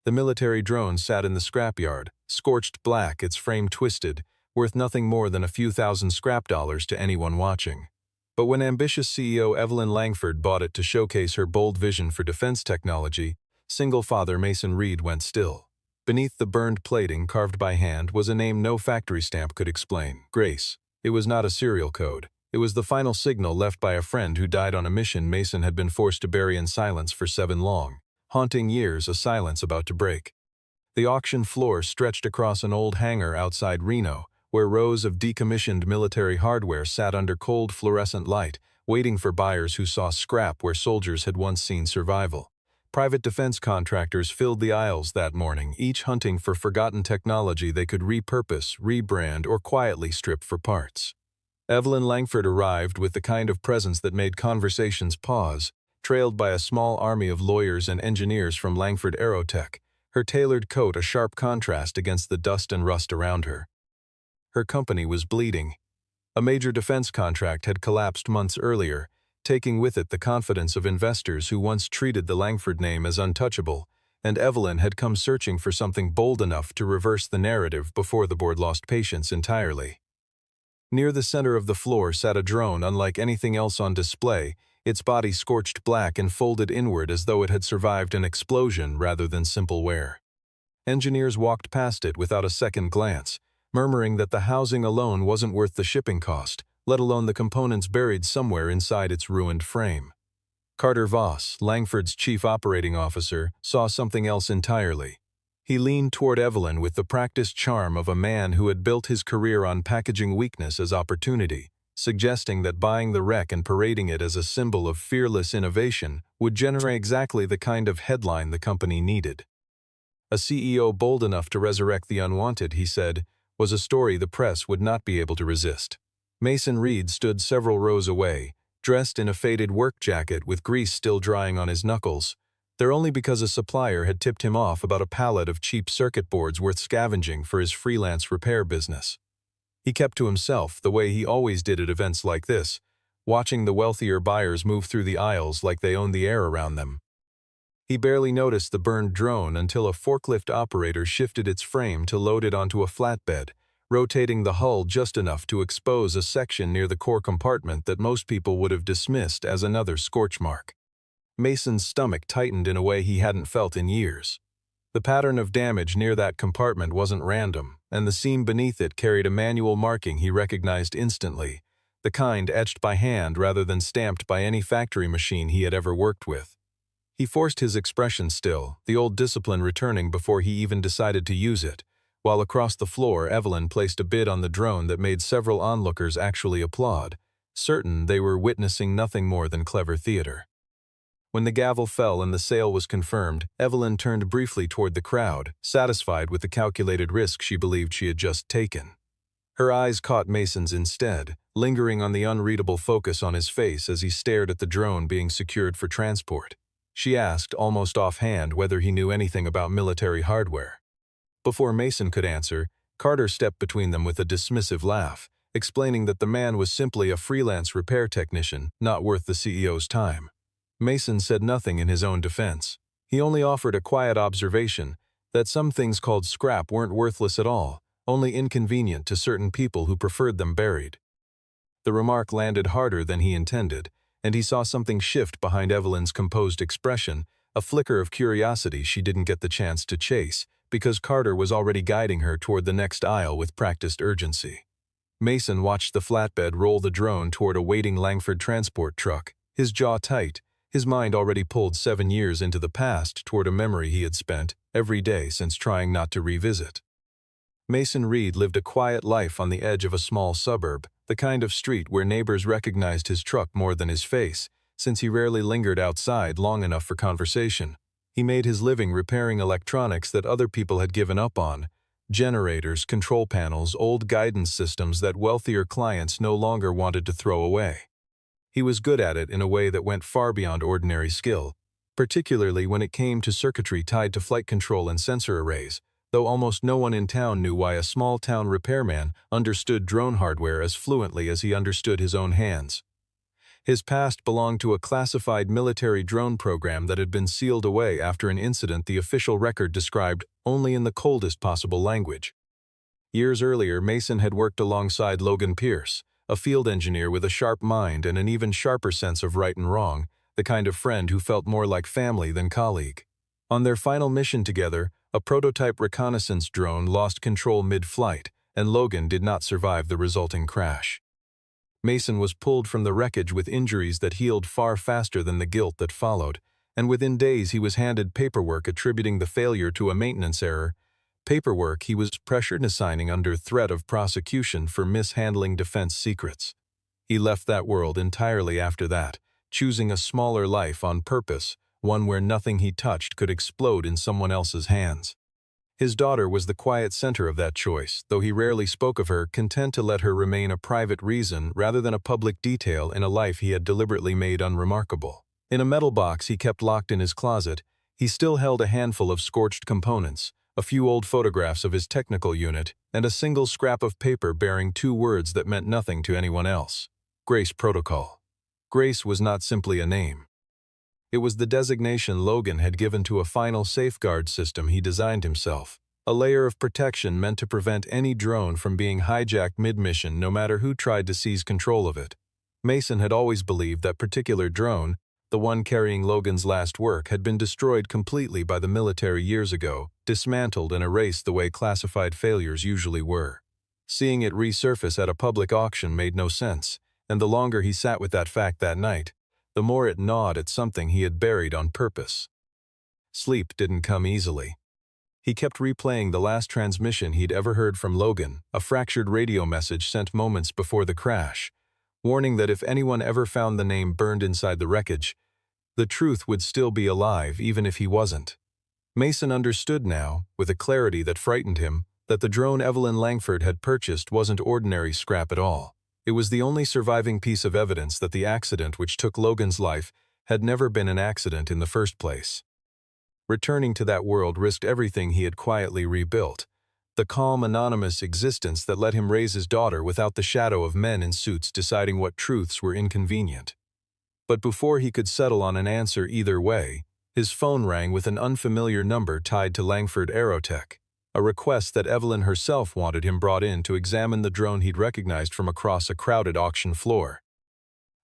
The military drone sat in the scrapyard, scorched black, its frame twisted, worth nothing more than a few thousand scrap dollars to anyone watching. But when ambitious CEO Evelyn Langford bought it to showcase her bold vision for defense technology, single father Mason Reed went still. Beneath the burned plating carved by hand was a name no factory stamp could explain: Grace. It was not a serial code. It was the final signal left by a friend who died on a mission Mason had been forced to bury in silence for 7 long, haunting years, a silence about to break. The auction floor stretched across an old hangar outside Reno, where rows of decommissioned military hardware sat under cold fluorescent light, waiting for buyers who saw scrap where soldiers had once seen survival. Private defense contractors filled the aisles that morning, each hunting for forgotten technology they could repurpose, rebrand, or quietly strip for parts. Evelyn Langford arrived with the kind of presence that made conversations pause, trailed by a small army of lawyers and engineers from Langford Aerotech, her tailored coat a sharp contrast against the dust and rust around her. Her company was bleeding. A major defense contract had collapsed months earlier, taking with it the confidence of investors who once treated the Langford name as untouchable, and Evelyn had come searching for something bold enough to reverse the narrative before the board lost patience entirely. Near the center of the floor sat a drone unlike anything else on display, its body scorched black and folded inward as though it had survived an explosion rather than simple wear. Engineers walked past it without a second glance, murmuring that the housing alone wasn't worth the shipping cost, let alone the components buried somewhere inside its ruined frame. Carter Voss, Langford's chief operating officer, saw something else entirely. He leaned toward Evelyn with the practiced charm of a man who had built his career on packaging weakness as opportunity, suggesting that buying the wreck and parading it as a symbol of fearless innovation would generate exactly the kind of headline the company needed. A CEO bold enough to resurrect the unwanted, he said, was a story the press would not be able to resist. Mason Reed stood several rows away, dressed in a faded work jacket with grease still drying on his knuckles, there only because a supplier had tipped him off about a pallet of cheap circuit boards worth scavenging for his freelance repair business. He kept to himself the way he always did at events like this, watching the wealthier buyers move through the aisles like they owned the air around them. He barely noticed the burned drone until a forklift operator shifted its frame to load it onto a flatbed, rotating the hull just enough to expose a section near the core compartment that most people would have dismissed as another scorch mark. Mason's stomach tightened in a way he hadn't felt in years. The pattern of damage near that compartment wasn't random, and the seam beneath it carried a manual marking he recognized instantly, the kind etched by hand rather than stamped by any factory machine he had ever worked with. He forced his expression still, the old discipline returning before he even decided to use it, while across the floor Evelyn placed a bid on the drone that made several onlookers actually applaud, certain they were witnessing nothing more than clever theater. When the gavel fell and the sale was confirmed, Evelyn turned briefly toward the crowd, satisfied with the calculated risk she believed she had just taken. Her eyes caught Mason's instead, lingering on the unreadable focus on his face as he stared at the drone being secured for transport. She asked, almost offhand, whether he knew anything about military hardware. Before Mason could answer, Carter stepped between them with a dismissive laugh, explaining that the man was simply a freelance repair technician, not worth the CEO's time. Mason said nothing in his own defense. He only offered a quiet observation that some things called scrap weren't worthless at all, only inconvenient to certain people who preferred them buried. The remark landed harder than he intended, and he saw something shift behind Evelyn's composed expression, a flicker of curiosity she didn't get the chance to chase, because Carter was already guiding her toward the next aisle with practiced urgency. Mason watched the flatbed roll the drone toward a waiting Langford transport truck, his jaw tight, his mind already pulled 7 years into the past toward a memory he had spent every day since trying not to revisit. Mason Reed lived a quiet life on the edge of a small suburb, the kind of street where neighbors recognized his truck more than his face, since he rarely lingered outside long enough for conversation. He made his living repairing electronics that other people had given up on, generators, control panels, old guidance systems that wealthier clients no longer wanted to throw away. He was good at it in a way that went far beyond ordinary skill, particularly when it came to circuitry tied to flight control and sensor arrays, though almost no one in town knew why a small-town repairman understood drone hardware as fluently as he understood his own hands. His past belonged to a classified military drone program that had been sealed away after an incident the official record described only in the coldest possible language. Years earlier, Mason had worked alongside Logan Pierce, a field engineer with a sharp mind and an even sharper sense of right and wrong, the kind of friend who felt more like family than colleague. On their final mission together, a prototype reconnaissance drone lost control mid-flight, and Logan did not survive the resulting crash. Mason was pulled from the wreckage with injuries that healed far faster than the guilt that followed, and within days he was handed paperwork attributing the failure to a maintenance error, paperwork he was pressured into signing under threat of prosecution for mishandling defense secrets. He left that world entirely after that, choosing a smaller life on purpose, one where nothing he touched could explode in someone else's hands. His daughter was the quiet center of that choice, though he rarely spoke of her, content to let her remain a private reason rather than a public detail in a life he had deliberately made unremarkable. In a metal box he kept locked in his closet, he still held a handful of scorched components, a few old photographs of his technical unit, and a single scrap of paper bearing 2 words that meant nothing to anyone else: Grace Protocol. Grace was not simply a name. It was the designation Logan had given to a final safeguard system he designed himself, a layer of protection meant to prevent any drone from being hijacked mid-mission no matter who tried to seize control of it. Mason had always believed that particular drone, the one carrying Logan's last work, had been destroyed completely by the military years ago, dismantled and erased the way classified failures usually were. Seeing it resurface at a public auction made no sense, and the longer he sat with that fact that night, the more it gnawed at something he had buried on purpose. Sleep didn't come easily. He kept replaying the last transmission he'd ever heard from Logan, a fractured radio message sent moments before the crash, warning that if anyone ever found the name burned inside the wreckage, the truth would still be alive even if he wasn't. Mason understood now, with a clarity that frightened him, that the drone Evelyn Langford had purchased wasn't ordinary scrap at all. It was the only surviving piece of evidence that the accident which took Logan's life had never been an accident in the first place. Returning to that world risked everything he had quietly rebuilt, the calm, anonymous existence that let him raise his daughter without the shadow of men in suits deciding what truths were inconvenient. But before he could settle on an answer either way, his phone rang with an unfamiliar number tied to Langford Aerotech, a request that Evelyn herself wanted him brought in to examine the drone he'd recognized from across a crowded auction floor.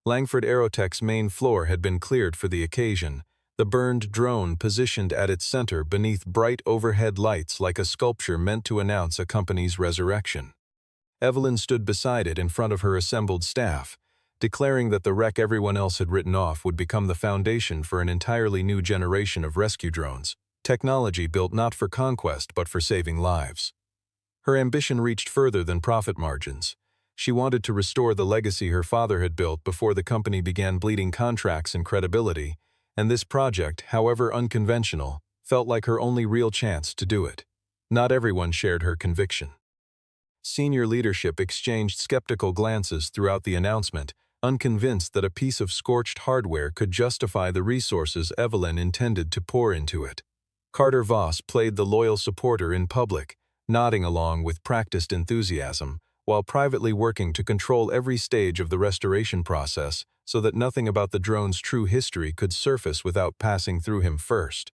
Langford Aerotech's main floor had been cleared for the occasion, the burned drone positioned at its center beneath bright overhead lights like a sculpture meant to announce a company's resurrection. Evelyn stood beside it in front of her assembled staff, declaring that the wreck everyone else had written off would become the foundation for an entirely new generation of rescue drones, technology built not for conquest but for saving lives. Her ambition reached further than profit margins. She wanted to restore the legacy her father had built before the company began bleeding contracts and credibility, and this project, however unconventional, felt like her only real chance to do it. Not everyone shared her conviction. Senior leadership exchanged skeptical glances throughout the announcement, unconvinced that a piece of scorched hardware could justify the resources Evelyn intended to pour into it. Carter Voss played the loyal supporter in public, nodding along with practiced enthusiasm, while privately working to control every stage of the restoration process so that nothing about the drone's true history could surface without passing through him first.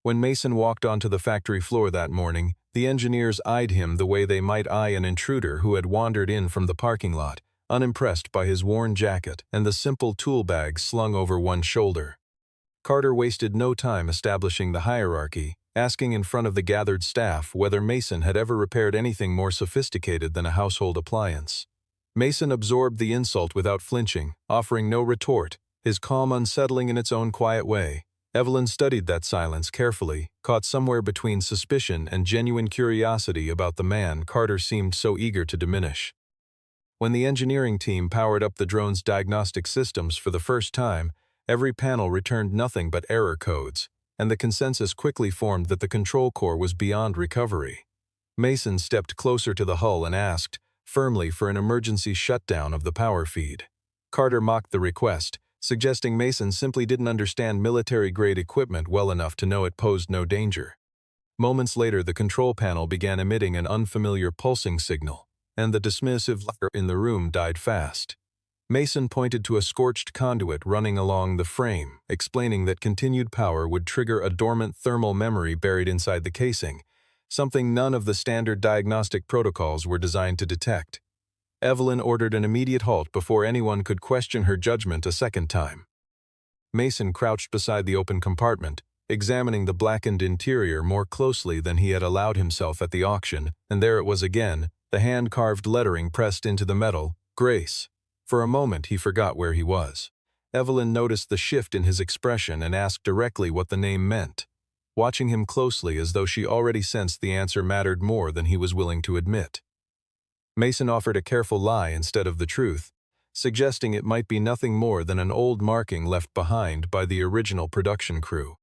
When Mason walked onto the factory floor that morning, the engineers eyed him the way they might eye an intruder who had wandered in from the parking lot, unimpressed by his worn jacket and the simple tool bag slung over one shoulder. Carter wasted no time establishing the hierarchy, asking in front of the gathered staff whether Mason had ever repaired anything more sophisticated than a household appliance. Mason absorbed the insult without flinching, offering no retort, his calm unsettling in its own quiet way. Evelyn studied that silence carefully, caught somewhere between suspicion and genuine curiosity about the man Carter seemed so eager to diminish. When the engineering team powered up the drone's diagnostic systems for the first time, every panel returned nothing but error codes, and the consensus quickly formed that the control core was beyond recovery. Mason stepped closer to the hull and asked, firmly, for an emergency shutdown of the power feed. Carter mocked the request, suggesting Mason simply didn't understand military-grade equipment well enough to know it posed no danger. Moments later, the control panel began emitting an unfamiliar pulsing signal, and the dismissive laughter in the room died fast. Mason pointed to a scorched conduit running along the frame, explaining that continued power would trigger a dormant thermal memory buried inside the casing, something none of the standard diagnostic protocols were designed to detect. Evelyn ordered an immediate halt before anyone could question her judgment a second time. Mason crouched beside the open compartment, examining the blackened interior more closely than he had allowed himself at the auction, and there it was again, the hand-carved lettering pressed into the metal, Grace. For a moment he forgot where he was. Evelyn noticed the shift in his expression and asked directly what the name meant, watching him closely as though she already sensed the answer mattered more than he was willing to admit. Mason offered a careful lie instead of the truth, suggesting it might be nothing more than an old marking left behind by the original production crew.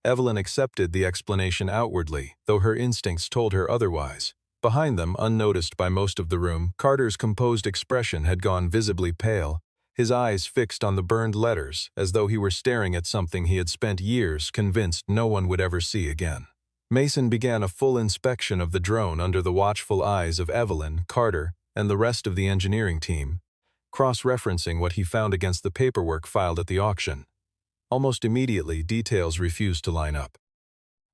Evelyn accepted the explanation outwardly, though her instincts told her otherwise. Behind them, unnoticed by most of the room, Carter's composed expression had gone visibly pale, his eyes fixed on the burned letters, as though he were staring at something he had spent years convinced no one would ever see again. Mason began a full inspection of the drone under the watchful eyes of Evelyn, Carter, and the rest of the engineering team, cross-referencing what he found against the paperwork filed at the auction. Almost immediately, details refused to line up.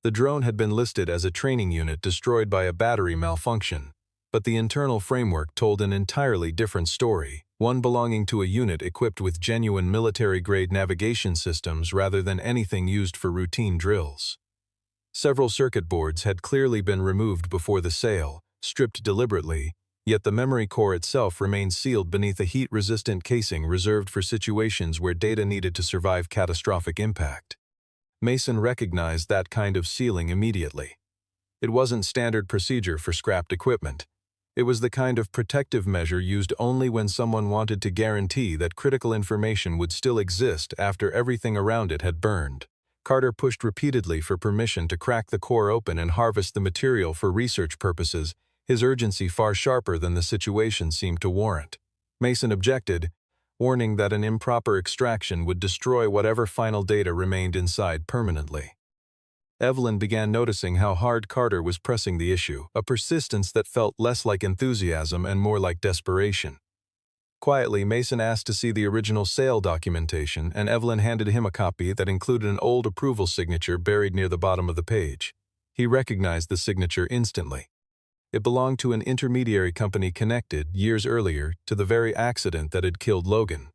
The drone had been listed as a training unit destroyed by a battery malfunction, but the internal framework told an entirely different story, one belonging to a unit equipped with genuine military-grade navigation systems rather than anything used for routine drills. Several circuit boards had clearly been removed before the sale, stripped deliberately, yet the memory core itself remained sealed beneath a heat-resistant casing reserved for situations where data needed to survive catastrophic impact. Mason recognized that kind of sealing immediately. It wasn't standard procedure for scrapped equipment. It was the kind of protective measure used only when someone wanted to guarantee that critical information would still exist after everything around it had burned. Carter pushed repeatedly for permission to crack the core open and harvest the material for research purposes, his urgency far sharper than the situation seemed to warrant. Mason objected, warning that an improper extraction would destroy whatever final data remained inside permanently. Evelyn began noticing how hard Carter was pressing the issue, a persistence that felt less like enthusiasm and more like desperation. Quietly, Mason asked to see the original sale documentation, and Evelyn handed him a copy that included an old approval signature buried near the bottom of the page. He recognized the signature instantly. It belonged to an intermediary company connected, years earlier, to the very accident that had killed Logan.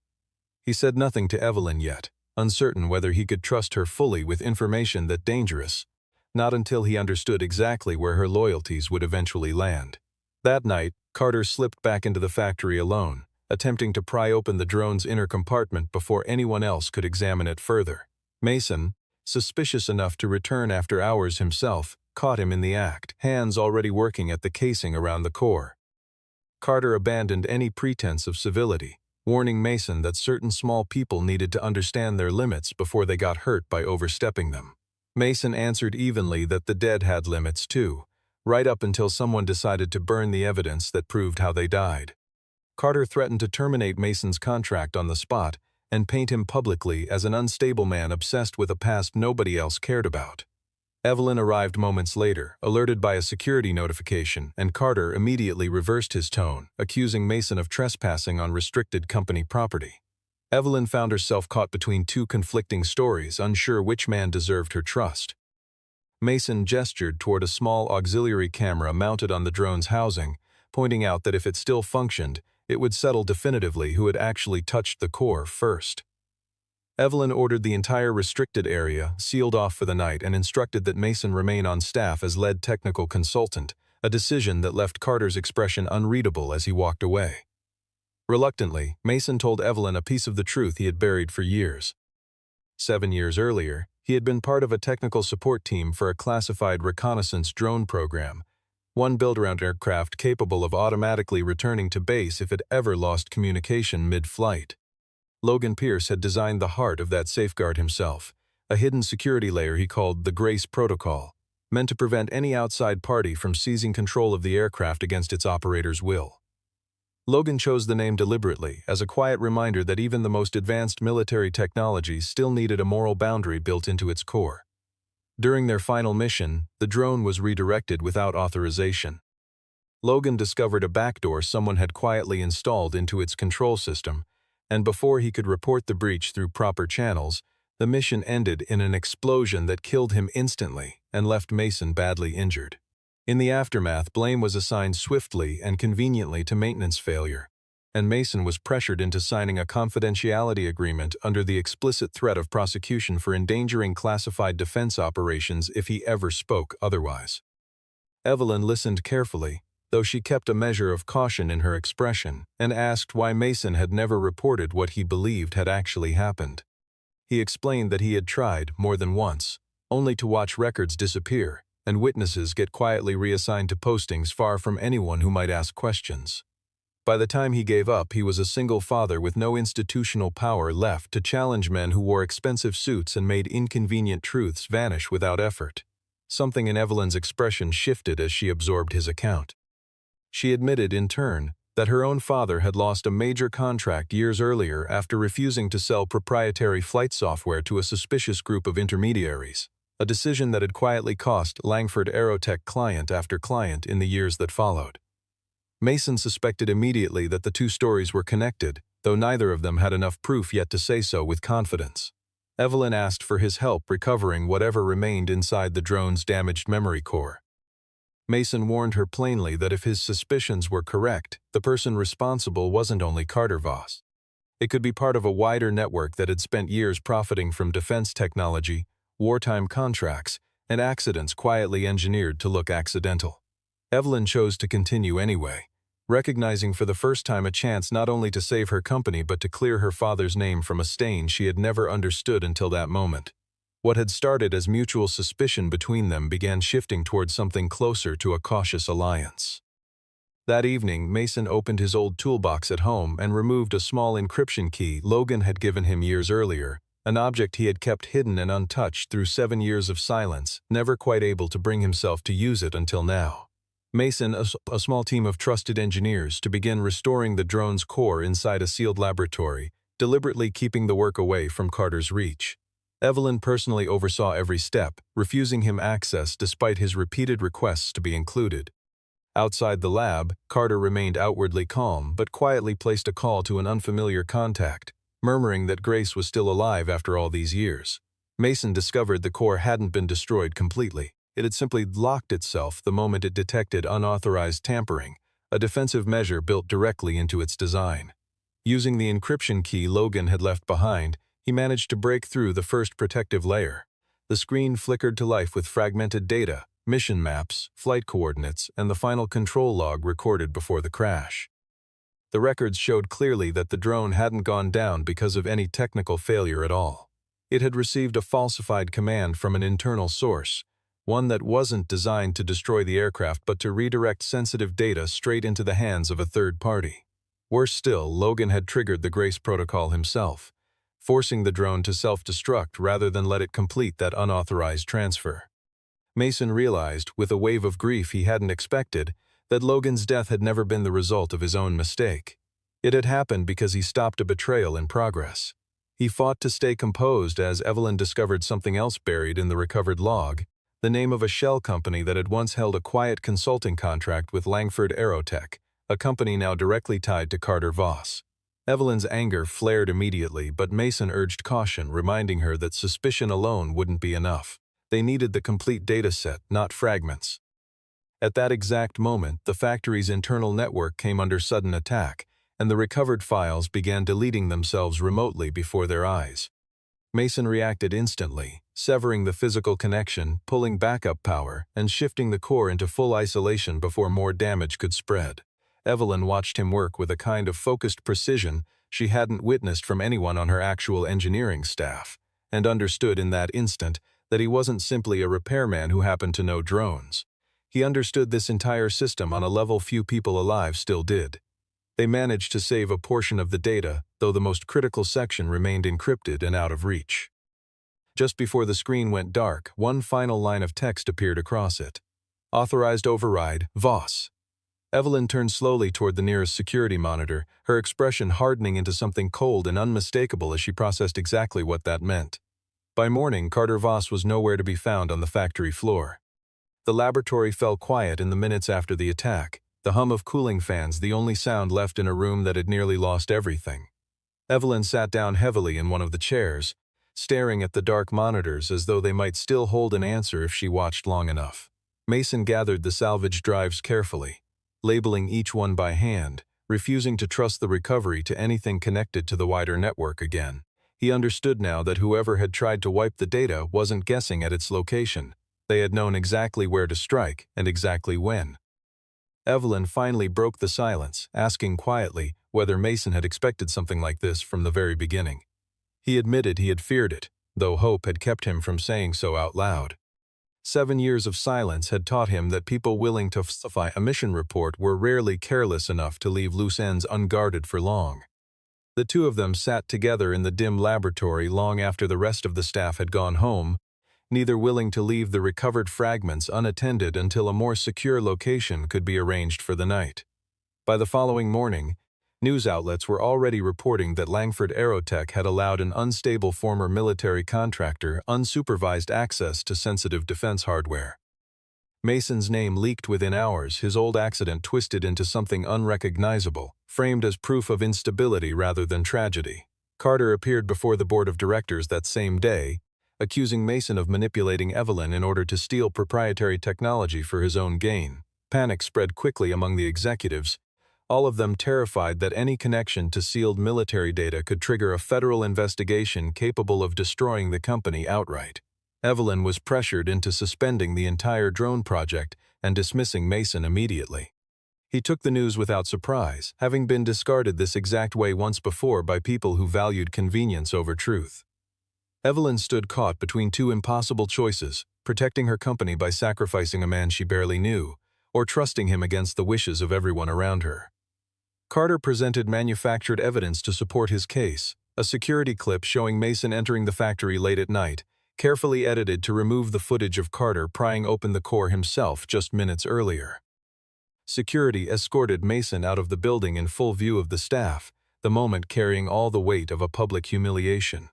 He said nothing to Evelyn yet, uncertain whether he could trust her fully with information that dangerous, not until he understood exactly where her loyalties would eventually land. That night, Carter slipped back into the factory alone, attempting to pry open the drone's inner compartment before anyone else could examine it further. Mason, suspicious enough to return after hours himself, caught him in the act, hands already working at the casing around the core. Carter abandoned any pretense of civility, warning Mason that certain small people needed to understand their limits before they got hurt by overstepping them. Mason answered evenly that the dead had limits too, right up until someone decided to burn the evidence that proved how they died. Carter threatened to terminate Mason's contract on the spot and paint him publicly as an unstable man obsessed with a past nobody else cared about. Evelyn arrived moments later, alerted by a security notification, and Carter immediately reversed his tone, accusing Mason of trespassing on restricted company property. Evelyn found herself caught between two conflicting stories, unsure which man deserved her trust. Mason gestured toward a small auxiliary camera mounted on the drone's housing, pointing out that if it still functioned, it would settle definitively who had actually touched the core first. Evelyn ordered the entire restricted area sealed off for the night and instructed that Mason remain on staff as lead technical consultant, a decision that left Carter's expression unreadable as he walked away. Reluctantly, Mason told Evelyn a piece of the truth he had buried for years. 7 years earlier, he had been part of a technical support team for a classified reconnaissance drone program, one built around aircraft capable of automatically returning to base if it ever lost communication mid-flight. Logan Pierce had designed the heart of that safeguard himself, a hidden security layer he called the Grace Protocol, meant to prevent any outside party from seizing control of the aircraft against its operator's will. Logan chose the name deliberately as a quiet reminder that even the most advanced military technology still needed a moral boundary built into its core. During their final mission, the drone was redirected without authorization. Logan discovered a backdoor someone had quietly installed into its control system, And before he could report the breach through proper channels, the mission ended in an explosion that killed him instantly and left Mason badly injured. In the aftermath, blame was assigned swiftly and conveniently to maintenance failure, and Mason was pressured into signing a confidentiality agreement under the explicit threat of prosecution for endangering classified defense operations if he ever spoke otherwise. Evelyn listened carefully, though she kept a measure of caution in her expression, and asked why Mason had never reported what he believed had actually happened. He explained that he had tried more than once, only to watch records disappear and witnesses get quietly reassigned to postings far from anyone who might ask questions. By the time he gave up, he was a single father with no institutional power left to challenge men who wore expensive suits and made inconvenient truths vanish without effort. Something in Evelyn's expression shifted as she absorbed his account. She admitted, in turn, that her own father had lost a major contract years earlier after refusing to sell proprietary flight software to a suspicious group of intermediaries, a decision that had quietly cost Langford Aerotech client after client in the years that followed. Mason suspected immediately that the two stories were connected, though neither of them had enough proof yet to say so with confidence. Evelyn asked for his help recovering whatever remained inside the drone's damaged memory core. Mason warned her plainly that if his suspicions were correct, the person responsible wasn't only Carter Voss. It could be part of a wider network that had spent years profiting from defense technology, wartime contracts, and accidents quietly engineered to look accidental. Evelyn chose to continue anyway, recognizing for the first time a chance not only to save her company but to clear her father's name from a stain she had never understood until that moment. What had started as mutual suspicion between them began shifting toward something closer to a cautious alliance. That evening, Mason opened his old toolbox at home and removed a small encryption key Logan had given him years earlier, an object he had kept hidden and untouched through 7 years of silence, never quite able to bring himself to use it until now. Mason, a small team of trusted engineers, to begin restoring the drone's core inside a sealed laboratory, deliberately keeping the work away from Carter's reach. Evelyn personally oversaw every step, refusing him access despite his repeated requests to be included. Outside the lab, Carter remained outwardly calm but quietly placed a call to an unfamiliar contact, murmuring that Grace was still alive after all these years. Mason discovered the core hadn't been destroyed completely. It had simply locked itself the moment it detected unauthorized tampering, a defensive measure built directly into its design. Using the encryption key Logan had left behind, he managed to break through the first protective layer. The screen flickered to life with fragmented data, mission maps, flight coordinates, and the final control log recorded before the crash. The records showed clearly that the drone hadn't gone down because of any technical failure at all. It had received a falsified command from an internal source, one that wasn't designed to destroy the aircraft but to redirect sensitive data straight into the hands of a third party. Worse still, Logan had triggered the Grace protocol himself, forcing the drone to self-destruct rather than let it complete that unauthorized transfer. Mason realized, with a wave of grief he hadn't expected, that Logan's death had never been the result of his own mistake. It had happened because he stopped a betrayal in progress. He fought to stay composed as Evelyn discovered something else buried in the recovered log, the name of a shell company that had once held a quiet consulting contract with Langford Aerotech, a company now directly tied to Carter Voss. Evelyn's anger flared immediately, but Mason urged caution, reminding her that suspicion alone wouldn't be enough. They needed the complete data set, not fragments. At that exact moment, the factory's internal network came under sudden attack, and the recovered files began deleting themselves remotely before their eyes. Mason reacted instantly, severing the physical connection, pulling backup power, and shifting the core into full isolation before more damage could spread. Evelyn watched him work with a kind of focused precision she hadn't witnessed from anyone on her actual engineering staff, and understood in that instant that he wasn't simply a repairman who happened to know drones. He understood this entire system on a level few people alive still did. They managed to save a portion of the data, though the most critical section remained encrypted and out of reach. Just before the screen went dark, one final line of text appeared across it. Authorized override, Voss. Evelyn turned slowly toward the nearest security monitor, her expression hardening into something cold and unmistakable as she processed exactly what that meant. By morning, Carter Voss was nowhere to be found on the factory floor. The laboratory fell quiet in the minutes after the attack, the hum of cooling fans the only sound left in a room that had nearly lost everything. Evelyn sat down heavily in one of the chairs, staring at the dark monitors as though they might still hold an answer if she watched long enough. Mason gathered the salvage drives carefully, labeling each one by hand, refusing to trust the recovery to anything connected to the wider network again. He understood now that whoever had tried to wipe the data wasn't guessing at its location. They had known exactly where to strike and exactly when. Evelyn finally broke the silence, asking quietly whether Mason had expected something like this from the very beginning. He admitted he had feared it, though hope had kept him from saying so out loud. 7 years of silence had taught him that people willing to falsify a mission report were rarely careless enough to leave loose ends unguarded for long. The two of them sat together in the dim laboratory long after the rest of the staff had gone home, neither willing to leave the recovered fragments unattended until a more secure location could be arranged for the night. By the following morning, news outlets were already reporting that Langford Aerotech had allowed an unstable former military contractor unsupervised access to sensitive defense hardware. Mason's name leaked within hours, his old accident twisted into something unrecognizable, framed as proof of instability rather than tragedy. Carter appeared before the board of directors that same day, accusing Mason of manipulating Evelyn in order to steal proprietary technology for his own gain. Panic spread quickly among the executives, all of them terrified that any connection to sealed military data could trigger a federal investigation capable of destroying the company outright. Evelyn was pressured into suspending the entire drone project and dismissing Mason immediately. He took the news without surprise, having been discarded this exact way once before by people who valued convenience over truth. Evelyn stood caught between two impossible choices: protecting her company by sacrificing a man she barely knew, or trusting him against the wishes of everyone around her. Carter presented manufactured evidence to support his case, a security clip showing Mason entering the factory late at night, carefully edited to remove the footage of Carter prying open the core himself just minutes earlier. Security escorted Mason out of the building in full view of the staff, the moment carrying all the weight of a public humiliation.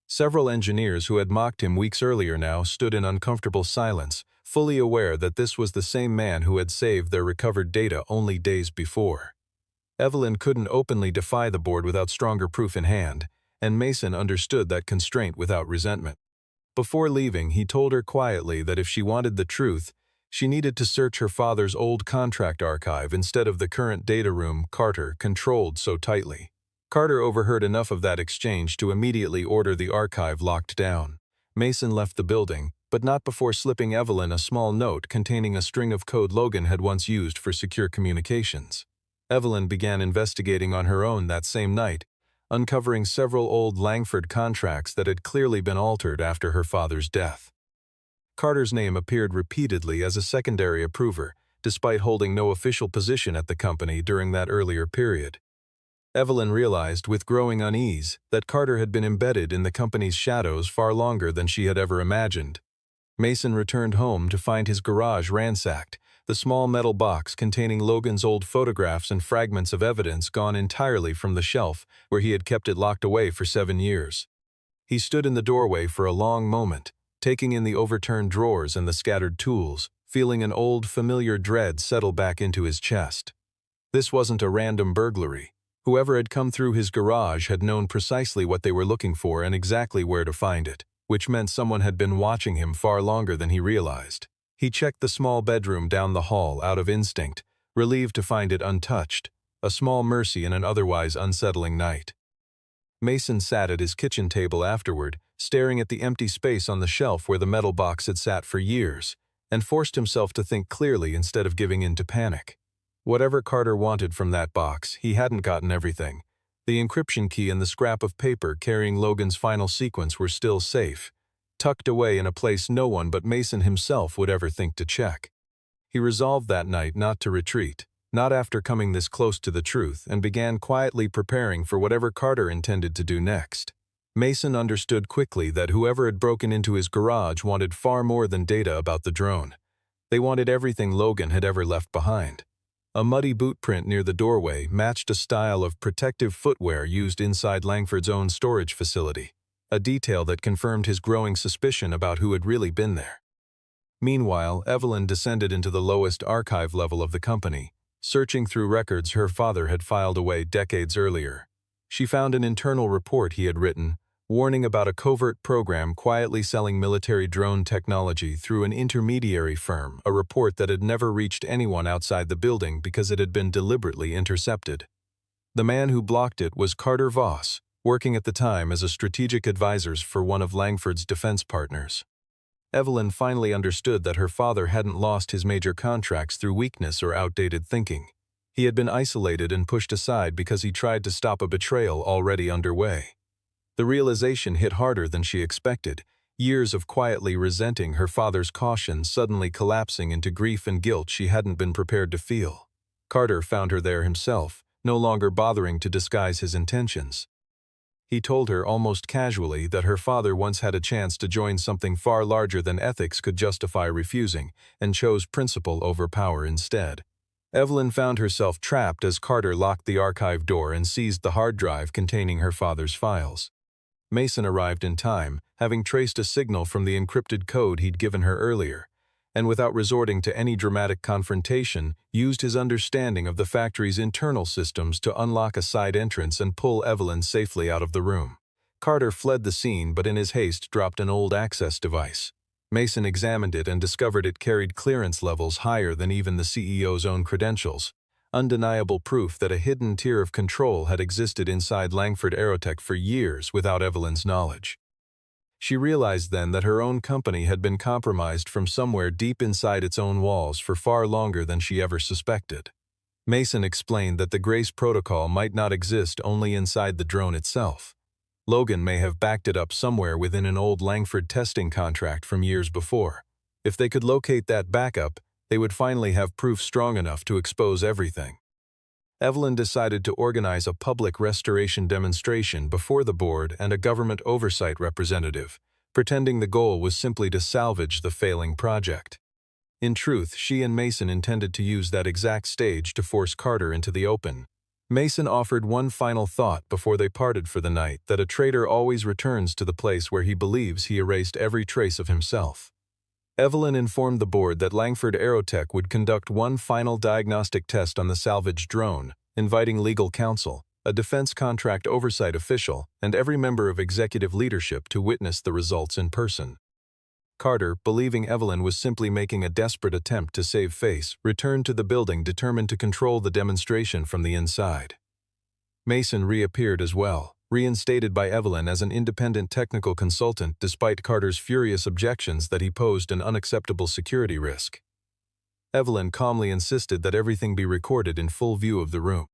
Several engineers who had mocked him weeks earlier now stood in uncomfortable silence, fully aware that this was the same man who had saved their recovered data only days before. Evelyn couldn't openly defy the board without stronger proof in hand, and Mason understood that constraint without resentment. Before leaving, he told her quietly that if she wanted the truth, she needed to search her father's old contract archive instead of the current data room Carter controlled so tightly. Carter overheard enough of that exchange to immediately order the archive locked down. Mason left the building, but not before slipping Evelyn a small note containing a string of code Logan had once used for secure communications. Evelyn began investigating on her own that same night, uncovering several old Langford contracts that had clearly been altered after her father's death. Carter's name appeared repeatedly as a secondary approver, despite holding no official position at the company during that earlier period. Evelyn realized with growing unease that Carter had been embedded in the company's shadows far longer than she had ever imagined. Mason returned home to find his garage ransacked, the small metal box containing Logan's old photographs and fragments of evidence gone entirely from the shelf where he had kept it locked away for 7 years. He stood in the doorway for a long moment, taking in the overturned drawers and the scattered tools, feeling an old familiar dread settle back into his chest. This wasn't a random burglary. Whoever had come through his garage had known precisely what they were looking for and exactly where to find it, which meant someone had been watching him far longer than he realized. He checked the small bedroom down the hall out of instinct, relieved to find it untouched, a small mercy in an otherwise unsettling night. Mason sat at his kitchen table afterward, staring at the empty space on the shelf where the metal box had sat for years, and forced himself to think clearly instead of giving in to panic. Whatever Carter wanted from that box, he hadn't gotten everything. The encryption key and the scrap of paper carrying Logan's final sequence were still safe, tucked away in a place no one but Mason himself would ever think to check. He resolved that night not to retreat, not after coming this close to the truth, and began quietly preparing for whatever Carter intended to do next. Mason understood quickly that whoever had broken into his garage wanted far more than data about the drone. They wanted everything Logan had ever left behind. A muddy boot print near the doorway matched a style of protective footwear used inside Langford's own storage facility, a detail that confirmed his growing suspicion about who had really been there. Meanwhile, Evelyn descended into the lowest archive level of the company, searching through records her father had filed away decades earlier. She found an internal report he had written, warning about a covert program quietly selling military drone technology through an intermediary firm, a report that had never reached anyone outside the building because it had been deliberately intercepted. The man who blocked it was Carter Voss, working at the time as a strategic advisor for one of Langford's defense partners. Evelyn finally understood that her father hadn't lost his major contracts through weakness or outdated thinking. He had been isolated and pushed aside because he tried to stop a betrayal already underway. The realization hit harder than she expected, years of quietly resenting her father's caution suddenly collapsing into grief and guilt she hadn't been prepared to feel. Carter found her there himself, no longer bothering to disguise his intentions. He told her almost casually that her father once had a chance to join something far larger than ethics could justify refusing, and chose principle over power instead. Evelyn found herself trapped as Carter locked the archive door and seized the hard drive containing her father's files. Mason arrived in time, having traced a signal from the encrypted code he'd given her earlier, and without resorting to any dramatic confrontation, used his understanding of the factory's internal systems to unlock a side entrance and pull Evelyn safely out of the room. Carter fled the scene but in his haste dropped an old access device. Mason examined it and discovered it carried clearance levels higher than even the CEO's own credentials, undeniable proof that a hidden tier of control had existed inside Langford Aerotech for years without Evelyn's knowledge. She realized then that her own company had been compromised from somewhere deep inside its own walls for far longer than she ever suspected. Mason explained that the Grace Protocol might not exist only inside the drone itself. Logan may have backed it up somewhere within an old Langford testing contract from years before. If they could locate that backup, they would finally have proof strong enough to expose everything. Evelyn decided to organize a public restoration demonstration before the board and a government oversight representative, pretending the goal was simply to salvage the failing project. In truth, she and Mason intended to use that exact stage to force Carter into the open. Mason offered one final thought before they parted for the night, that a traitor always returns to the place where he believes he erased every trace of himself. Evelyn informed the board that Langford Aerotech would conduct one final diagnostic test on the salvaged drone, inviting legal counsel, a defense contract oversight official, and every member of executive leadership to witness the results in person. Carter, believing Evelyn was simply making a desperate attempt to save face, returned to the building determined to control the demonstration from the inside. Mason reappeared as well, reinstated by Evelyn as an independent technical consultant despite Carter's furious objections that he posed an unacceptable security risk. Evelyn calmly insisted that everything be recorded in full view of the room.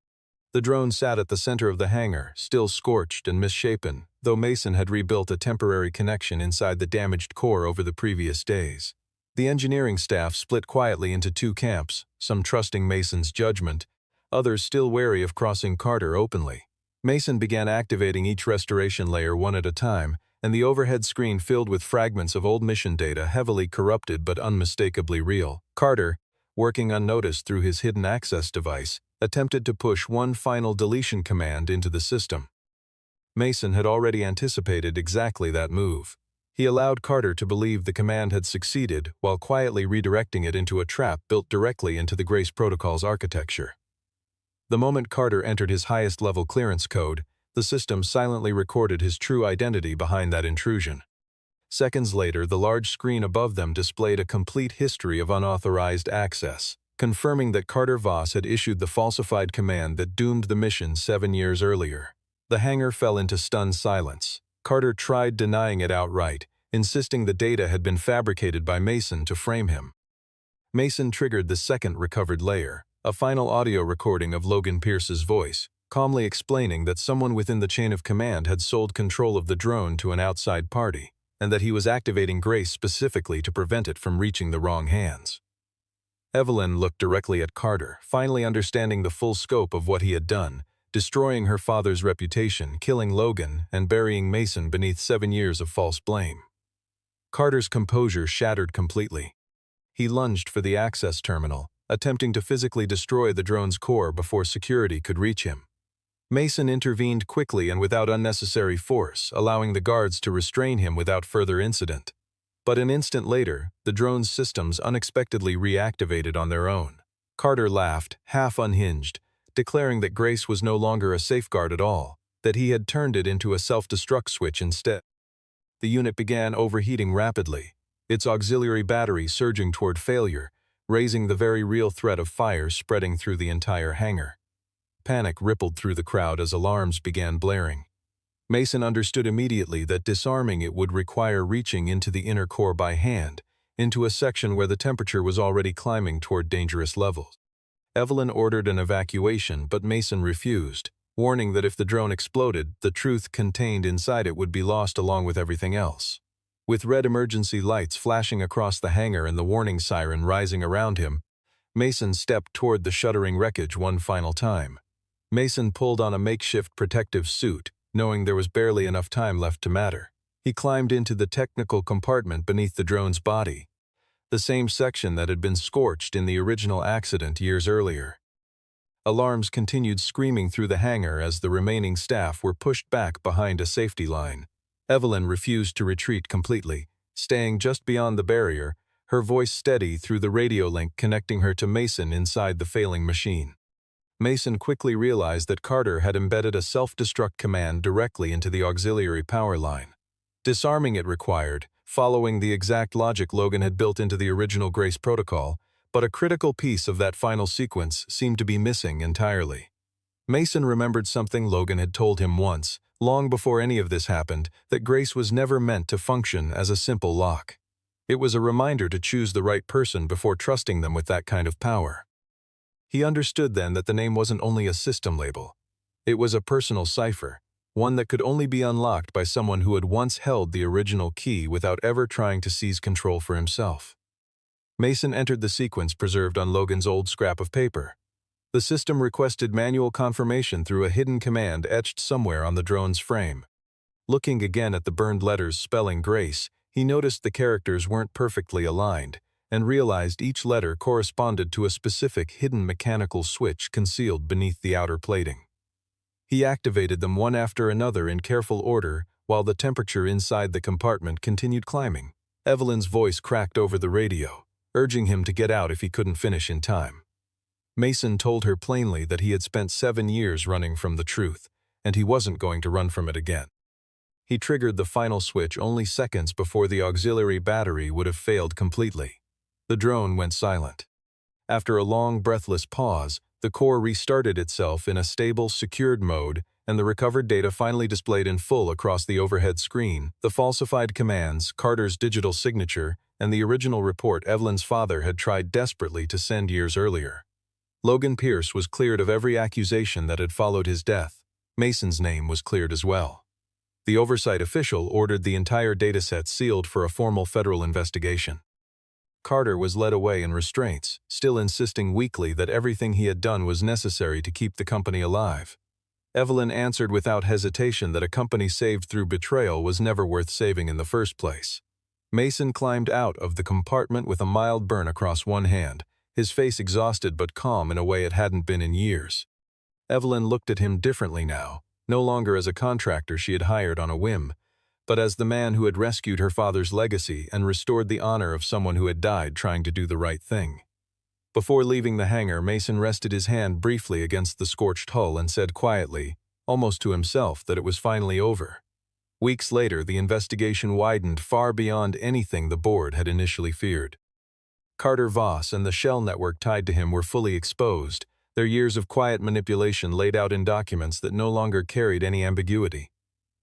The drone sat at the center of the hangar, still scorched and misshapen, though Mason had rebuilt a temporary connection inside the damaged core over the previous days. The engineering staff split quietly into two camps, some trusting Mason's judgment, others still wary of crossing Carter openly. Mason began activating each restoration layer one at a time, and the overhead screen filled with fragments of old mission data heavily corrupted but unmistakably real. Carter, working unnoticed through his hidden access device, attempted to push one final deletion command into the system. Mason had already anticipated exactly that move. He allowed Carter to believe the command had succeeded while quietly redirecting it into a trap built directly into the Grace Protocol's architecture. The moment Carter entered his highest-level clearance code, the system silently recorded his true identity behind that intrusion. Seconds later, the large screen above them displayed a complete history of unauthorized access, confirming that Carter Voss had issued the falsified command that doomed the mission 7 years earlier. The hangar fell into stunned silence. Carter tried denying it outright, insisting the data had been fabricated by Mason to frame him. Mason triggered the second recovered layer, a final audio recording of Logan Pierce's voice, calmly explaining that someone within the chain of command had sold control of the drone to an outside party, and that he was activating Grace specifically to prevent it from reaching the wrong hands. Evelyn looked directly at Carter, finally understanding the full scope of what he had done, destroying her father's reputation, killing Logan, and burying Mason beneath 7 years of false blame. Carter's composure shattered completely. He lunged for the access terminal, attempting to physically destroy the drone's core before security could reach him. Mason intervened quickly and without unnecessary force, allowing the guards to restrain him without further incident. But an instant later, the drone's systems unexpectedly reactivated on their own. Carter laughed, half unhinged, declaring that Grace was no longer a safeguard at all, that he had turned it into a self-destruct switch instead. The unit began overheating rapidly, its auxiliary battery surging toward failure, raising the very real threat of fire spreading through the entire hangar. Panic rippled through the crowd as alarms began blaring. Mason understood immediately that disarming it would require reaching into the inner core by hand, into a section where the temperature was already climbing toward dangerous levels. Evelyn ordered an evacuation, but Mason refused, warning that if the drone exploded, the truth contained inside it would be lost along with everything else. With red emergency lights flashing across the hangar and the warning siren rising around him, Mason stepped toward the shuddering wreckage one final time. Mason pulled on a makeshift protective suit, knowing there was barely enough time left to matter. He climbed into the technical compartment beneath the drone's body, the same section that had been scorched in the original accident years earlier. Alarms continued screaming through the hangar as the remaining staff were pushed back behind a safety line. Evelyn refused to retreat completely, staying just beyond the barrier, her voice steady through the radio link connecting her to Mason inside the failing machine. Mason quickly realized that Carter had embedded a self-destruct command directly into the auxiliary power line. Disarming it required, following the exact logic Logan had built into the original Grace protocol, but a critical piece of that final sequence seemed to be missing entirely. Mason remembered something Logan had told him once, long before any of this happened, that Grace was never meant to function as a simple lock. It was a reminder to choose the right person before trusting them with that kind of power. He understood then that the name wasn't only a system label. It was a personal cipher, one that could only be unlocked by someone who had once held the original key without ever trying to seize control for himself. Mason entered the sequence preserved on Logan's old scrap of paper. The system requested manual confirmation through a hidden command etched somewhere on the drone's frame. Looking again at the burned letters spelling Grace, he noticed the characters weren't perfectly aligned, and realized each letter corresponded to a specific hidden mechanical switch concealed beneath the outer plating. He activated them one after another in careful order while the temperature inside the compartment continued climbing. Evelyn's voice cracked over the radio, urging him to get out if he couldn't finish in time. Mason told her plainly that he had spent 7 years running from the truth, and he wasn't going to run from it again. He triggered the final switch only seconds before the auxiliary battery would have failed completely. The drone went silent. After a long, breathless pause, the core restarted itself in a stable, secured mode, and the recovered data finally displayed in full across the overhead screen, the falsified commands, Carter's digital signature, and the original report Evelyn's father had tried desperately to send years earlier. Logan Pierce was cleared of every accusation that had followed his death. Mason's name was cleared as well. The oversight official ordered the entire dataset sealed for a formal federal investigation. Carter was led away in restraints, still insisting weakly that everything he had done was necessary to keep the company alive. Evelyn answered without hesitation that a company saved through betrayal was never worth saving in the first place. Mason climbed out of the compartment with a mild burn across one hand, his face exhausted but calm in a way it hadn't been in years. Evelyn looked at him differently now, no longer as a contractor she had hired on a whim, but as the man who had rescued her father's legacy and restored the honor of someone who had died trying to do the right thing. Before leaving the hangar, Mason rested his hand briefly against the scorched hull and said quietly, almost to himself, that it was finally over. Weeks later, the investigation widened far beyond anything the board had initially feared. Carter Voss and the shell network tied to him were fully exposed, their years of quiet manipulation laid out in documents that no longer carried any ambiguity.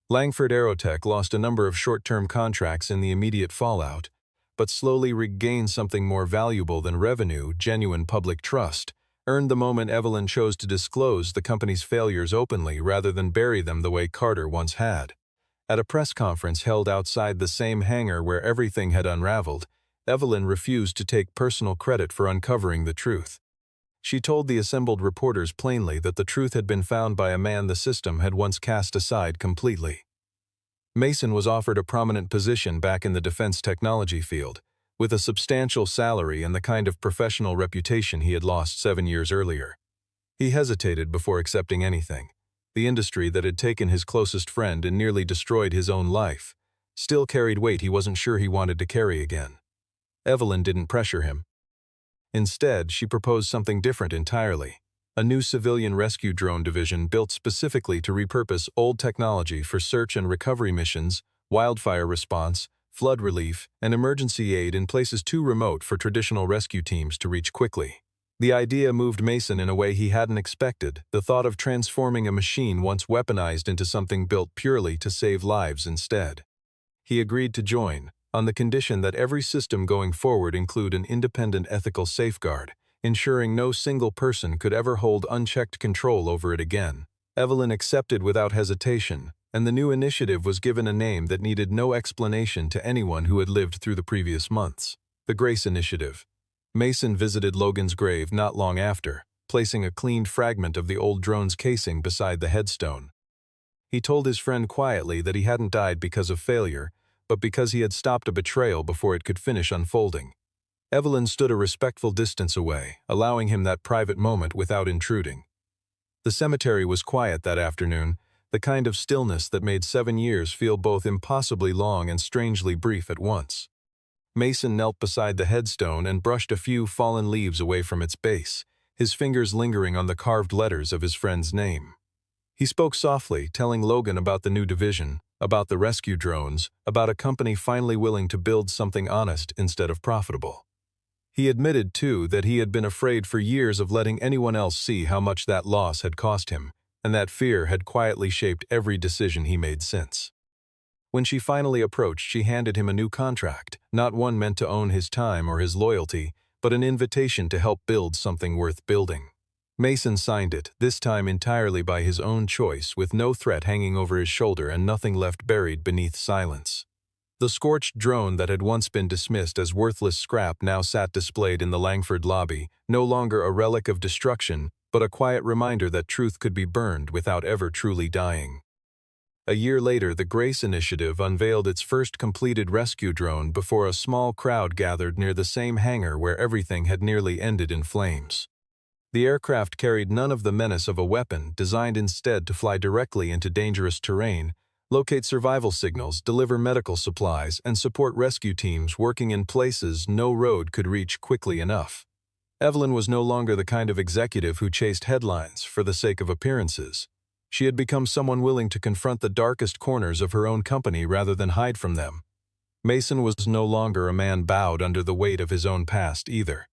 Langford Aerotech lost a number of short-term contracts in the immediate fallout, but slowly regained something more valuable than revenue, genuine public trust, earned the moment Evelyn chose to disclose the company's failures openly rather than bury them the way Carter once had. At a press conference held outside the same hangar where everything had unraveled, Evelyn refused to take personal credit for uncovering the truth. She told the assembled reporters plainly that the truth had been found by a man the system had once cast aside completely. Mason was offered a prominent position back in the defense technology field, with a substantial salary and the kind of professional reputation he had lost 7 years earlier. He hesitated before accepting anything. The industry that had taken his closest friend and nearly destroyed his own life still carried weight he wasn't sure he wanted to carry again. Evelyn didn't pressure him. Instead, she proposed something different entirely, a new civilian rescue drone division built specifically to repurpose old technology for search and recovery missions, wildfire response, flood relief, and emergency aid in places too remote for traditional rescue teams to reach quickly. The idea moved Mason in a way he hadn't expected, the thought of transforming a machine once weaponized into something built purely to save lives instead. He agreed to join, on the condition that every system going forward include an independent ethical safeguard, ensuring no single person could ever hold unchecked control over it again. Evelyn accepted without hesitation, and the new initiative was given a name that needed no explanation to anyone who had lived through the previous months: the Grace Initiative. Mason visited Logan's grave not long after, placing a cleaned fragment of the old drone's casing beside the headstone. He told his friend quietly that he hadn't died because of failure, but because he had stopped a betrayal before it could finish unfolding. Evelyn stood a respectful distance away, allowing him that private moment without intruding. The cemetery was quiet that afternoon, the kind of stillness that made 7 years feel both impossibly long and strangely brief at once. Mason knelt beside the headstone and brushed a few fallen leaves away from its base, his fingers lingering on the carved letters of his friend's name. He spoke softly, telling Logan about the new division, about the rescue drones, about a company finally willing to build something honest instead of profitable. He admitted, too, that he had been afraid for years of letting anyone else see how much that loss had cost him, and that fear had quietly shaped every decision he made since. When she finally approached, she handed him a new contract, not one meant to own his time or his loyalty, but an invitation to help build something worth building. Mason signed it, this time entirely by his own choice, with no threat hanging over his shoulder and nothing left buried beneath silence. The scorched drone that had once been dismissed as worthless scrap now sat displayed in the Langford lobby, no longer a relic of destruction, but a quiet reminder that truth could be burned without ever truly dying. A year later, the Grace Initiative unveiled its first completed rescue drone before a small crowd gathered near the same hangar where everything had nearly ended in flames. The aircraft carried none of the menace of a weapon, designed instead to fly directly into dangerous terrain, locate survival signals, deliver medical supplies, and support rescue teams working in places no road could reach quickly enough. Evelyn was no longer the kind of executive who chased headlines for the sake of appearances. She had become someone willing to confront the darkest corners of her own company rather than hide from them. Mason was no longer a man bowed under the weight of his own past either.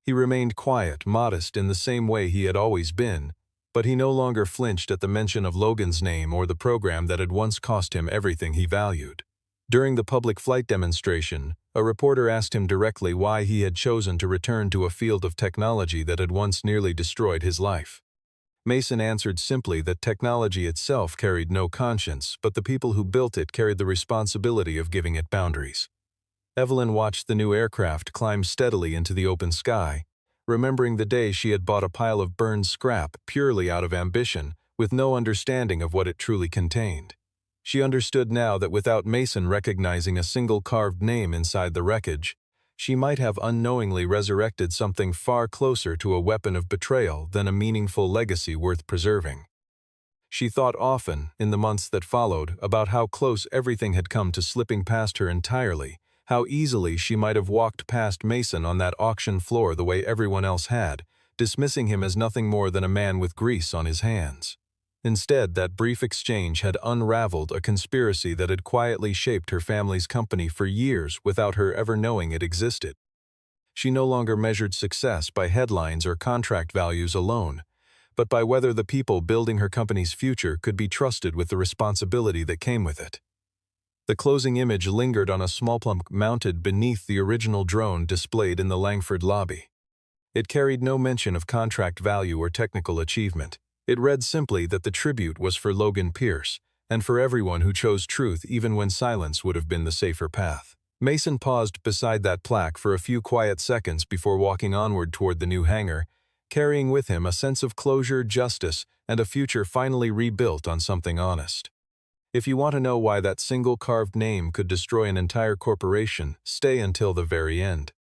He remained quiet, modest in the same way he had always been, but he no longer flinched at the mention of Logan's name or the program that had once cost him everything he valued. During the public flight demonstration, a reporter asked him directly why he had chosen to return to a field of technology that had once nearly destroyed his life. Mason answered simply that technology itself carried no conscience, but the people who built it carried the responsibility of giving it boundaries. Evelyn watched the new aircraft climb steadily into the open sky, remembering the day she had bought a pile of burned scrap purely out of ambition, with no understanding of what it truly contained. She understood now that without Mason recognizing a single carved name inside the wreckage, she might have unknowingly resurrected something far closer to a weapon of betrayal than a meaningful legacy worth preserving. She thought often, in the months that followed, about how close everything had come to slipping past her entirely, how easily she might have walked past Mason on that auction floor the way everyone else had, dismissing him as nothing more than a man with grease on his hands. Instead, that brief exchange had unraveled a conspiracy that had quietly shaped her family's company for years without her ever knowing it existed. She no longer measured success by headlines or contract values alone, but by whether the people building her company's future could be trusted with the responsibility that came with it. The closing image lingered on a small plump mounted beneath the original drone displayed in the Langford lobby. It carried no mention of contract value or technical achievement. It read simply that the tribute was for Logan Pierce, and for everyone who chose truth even when silence would have been the safer path. Mason paused beside that plaque for a few quiet seconds before walking onward toward the new hangar, carrying with him a sense of closure, justice, and a future finally rebuilt on something honest. If you want to know why that single carved name could destroy an entire corporation, stay until the very end.